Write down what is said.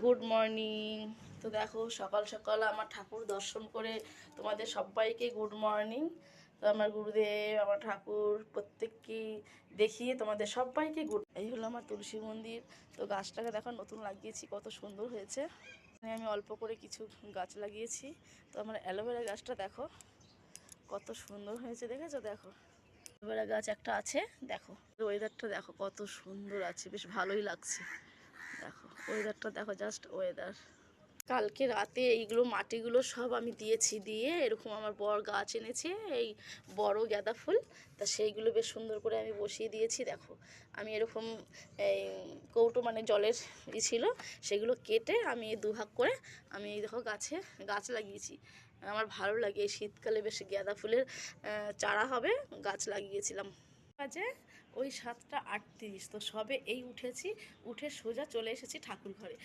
Good morning. তো দেখো সকাল সকাল আমার ঠাকুর দর্শন করে তোমাদের সবাইকে গুড মর্নিং। তো আমার গুরুদেব আমার ঠাকুর প্রত্যেককে দেখিয়ে তোমাদের সবাইকে গুড। এই হলো আমার তুলসী মন্দির। তো গাছটাকে দেখো নতুন লাগিয়েছি, কত সুন্দর হয়েছে। আমি অল্প করে কিছু গাছ লাগিয়েছি। তো আমার অ্যালোভেরা গাছটা দেখো কত সুন্দর হয়েছে, দেখেছো? দেখো অ্যালোভেরা গাছ একটা আছে, দেখো ওয়েদারটা দেখো কত সুন্দর আছে, বেশ ভালোই লাগছে। দেখো ওয়েদারটা দেখো, জাস্ট ওয়েদার। কালকে রাতে এইগুলো মাটিগুলো সব আমি দিয়েছি, দিয়ে এরকম আমার বর গাছ এনেছে এই বড় গাঁদা ফুল, তা সেইগুলো বেশ সুন্দর করে আমি বসিয়ে দিয়েছি। দেখো আমি এরকম এই কৌটো মানে জলের ছিল, সেগুলো কেটে আমি দুভাগ করে আমি এই দেখো গাছ লাগিয়েছি। আমার ভালো লাগে এই শীতকালে বেশ গাঁদা ফুলের চারা হবে, গাছ লাগিয়েছিলাম। বাজে ওই 7টা 38। তো সবে এই উঠেছি, উঠে সোজা চলে এসেছি ঠাকুর ঘরে।